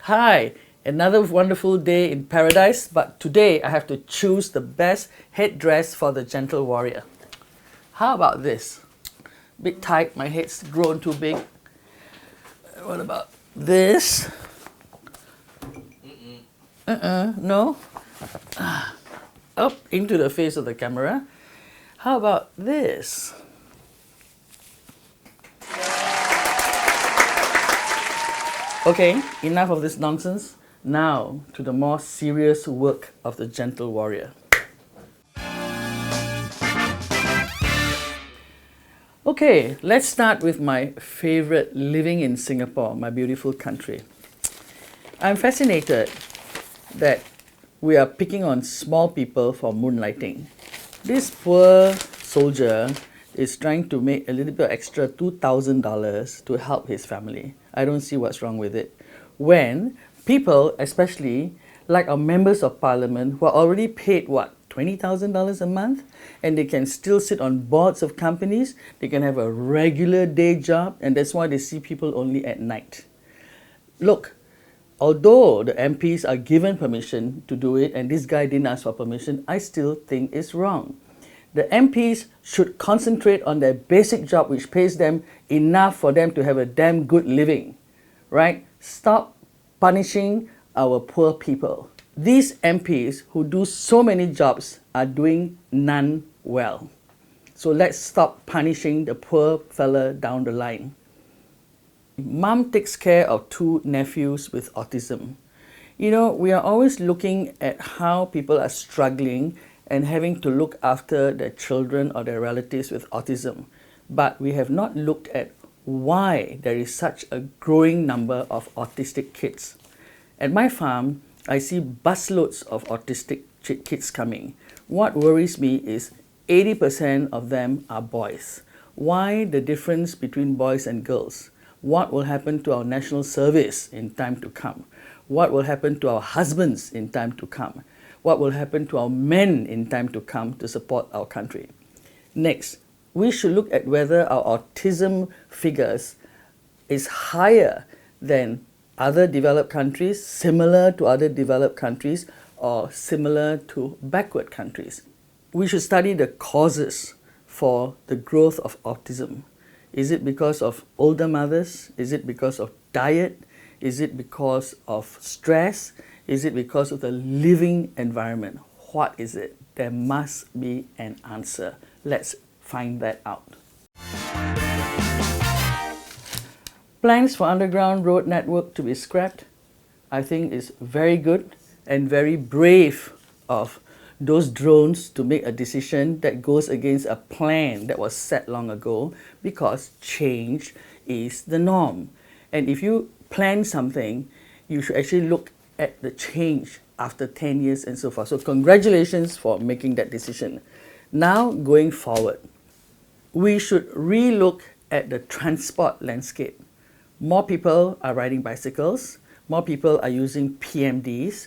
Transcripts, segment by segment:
Hi, another wonderful day in paradise, but today I have to choose the best headdress for the gentle warrior. How about this? Bit tight, my head's grown too big. What about this? No? Up into the face of the camera. How about this? Okay, enough of this nonsense. Now to the more serious work of the gentle warrior. Okay, let's start with my favorite, living in Singapore, my beautiful country. I'm fascinated that we are picking on small people for moonlighting. This poor soldier is trying to make a little bit extra $2,000 to help his family. I don't see what's wrong with it. When people, especially like our members of parliament, who are already paid what, $20,000 a month, and they can still sit on boards of companies, they can have a regular day job, and that's why they see people only at night. Look, although the MPs are given permission to do it, and this guy didn't ask for permission, I still think it's wrong. The MPs should concentrate on their basic job, which pays them enough for them to have a damn good living, right? Stop punishing our poor people. These MPs who do so many jobs are doing none well. So let's stop punishing the poor fella down the line. Mom takes care of 2 nephews with autism. You know, we are always looking at how people are struggling and having to look after their children or their relatives with autism. But we have not looked at why there is such a growing number of autistic kids. At my farm, I see busloads of autistic kids coming. What worries me is 80% of them are boys. Why the difference between boys and girls? What will happen to our national service in time to come? What will happen to our husbands in time to come? What will happen to our men in time to come to support our country? Next, we should look at whether our autism figures is higher than other developed countries, similar to other developed countries, or similar to backward countries. We should study the causes for the growth of autism. Is it because of older mothers? Is it because of diet? Is it because of stress? Is it because of the living environment? What is it? There must be an answer. Let's find that out. Plans for underground road network to be scrapped, I think is very good and very brave of those drones to make a decision that goes against a plan that was set long ago, because change is the norm. And if you plan something, you should actually look at the change after 10 years and so forth. So congratulations for making that decision. Now going forward, we should relook at the transport landscape. More people are riding bicycles, more people are using PMDs,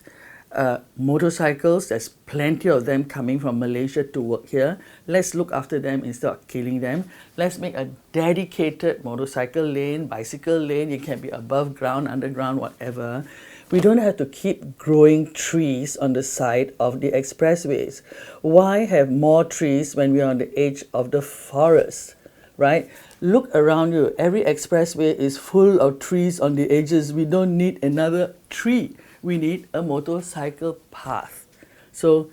motorcycles, there's plenty of them coming from Malaysia to work here. Let's look after them instead of killing them. Let's make a dedicated motorcycle lane, bicycle lane. It can be above ground, underground, whatever. We don't have to keep growing trees on the side of the expressways. Why have more trees when we're on the edge of the forest, right? Look around you. Every expressway is full of trees on the edges. We don't need another tree. We need a motorcycle path. So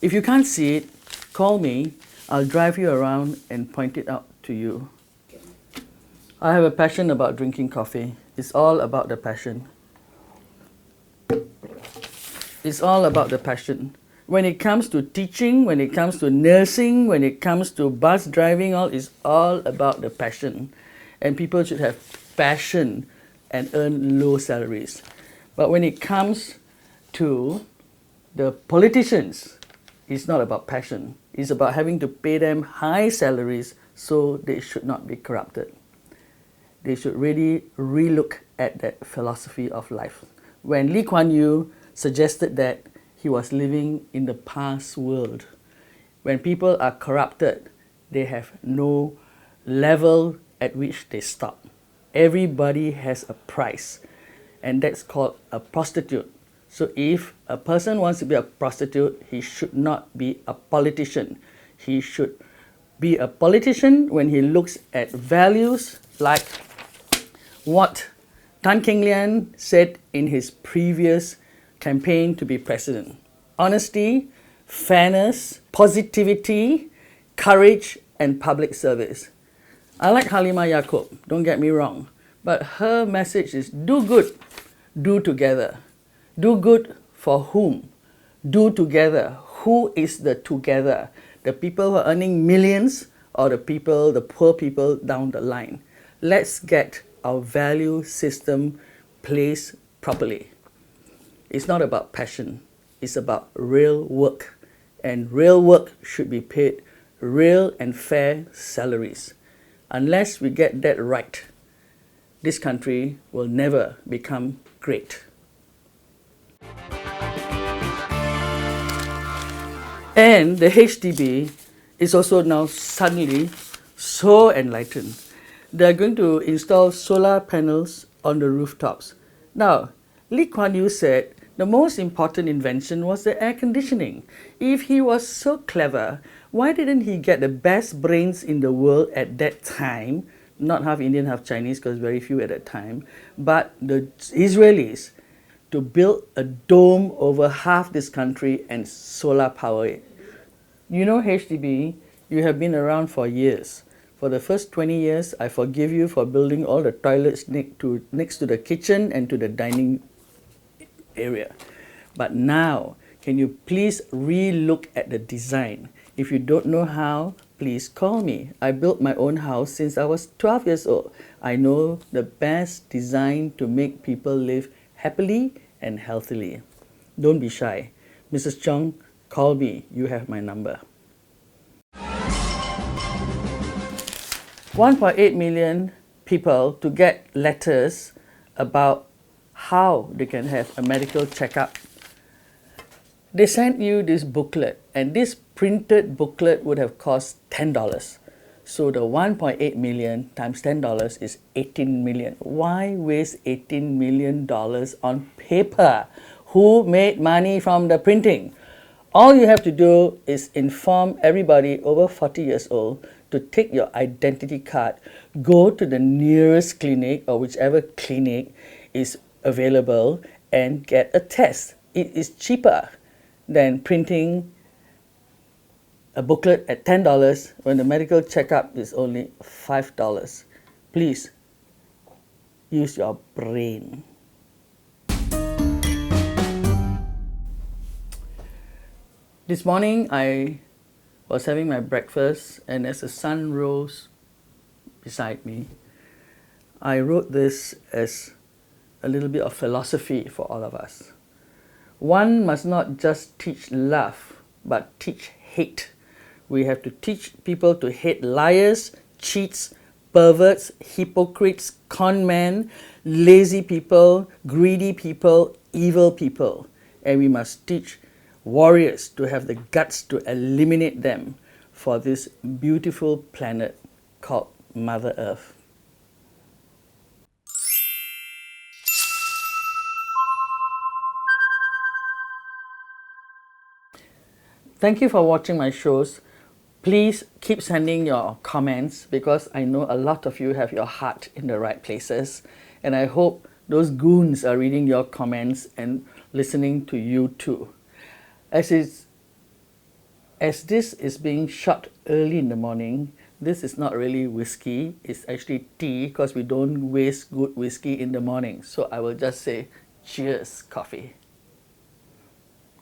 if you can't see it, call me. I'll drive you around and point it out to you. I have a passion about drinking coffee. It's all about the passion. It's all about the passion. When it comes to teaching, when it comes to nursing, when it comes to bus driving, it's all about the passion. And people should have passion and earn low salaries. But when it comes to the politicians, it's not about passion. It's about having to pay them high salaries, so they should not be corrupted. They should really relook at that philosophy of life. When Lee Kuan Yew suggested that he was living in the past world, when people are corrupted, they have no level at which they stop. Everybody has a price. and that's called a prostitute. So if a person wants to be a prostitute, he should not be a politician. He should be a politician when he looks at values like what Tan Keng Lian said in his previous campaign to be president. Honesty, fairness, positivity, courage, and public service. I like Halimah Yacob, don't get me wrong, but her message is do good, do together. Do good for whom? Do together. Who is the together? The people who are earning millions or the poor people down the line? Let's get our value system placed properly. It's not about passion. It's about real work. And real work should be paid real and fair salaries. Unless we get that right, this country will never become great. And the HDB is also now suddenly so enlightened. They're going to install solar panels on the rooftops. Now, Lee Kuan Yew said the most important invention was the air conditioning. If he was so clever, why didn't he get the best brains in the world at that time? Not half Indian, half Chinese, because very few at that time, but the Israelis, to build a dome over half this country and solar power it. You know HDB, you have been around for years. For the first 20 years, I forgive you for building all the toilets next to the kitchen and to the dining area. But now, can you please re-look at the design? If you don't know how, please call me. I built my own house since I was 12 years old. I know the best design to make people live happily and healthily. Don't be shy. Mrs. Chung, call me. You have my number. 1.8 million people to get letters about how they can have a medical checkup. They sent you this booklet, and this printed booklet would have cost $10. So the 1.8 million times $10 is 18 million. Why waste $18 million on paper? Who made money from the printing? All you have to do is inform everybody over 40 years old to take your identity card, go to the nearest clinic or whichever clinic is available and get a test. It is cheaper than printing a booklet at $10 when the medical checkup is only $5. Please use your brain. This morning I was having my breakfast, and as the sun rose beside me, I wrote this as a little bit of philosophy for all of us. One must not just teach love, but teach hate. We have to teach people to hate liars, cheats, perverts, hypocrites, con men, lazy people, greedy people, evil people. And we must teach warriors to have the guts to eliminate them for this beautiful planet called Mother Earth. Thank you for watching my shows. Please keep sending your comments because I know a lot of you have your heart in the right places, and I hope those goons are reading your comments and listening to you too. As this is being shot early in the morning, this is not really whiskey, it's actually tea because we don't waste good whiskey in the morning. So I will just say cheers, coffee.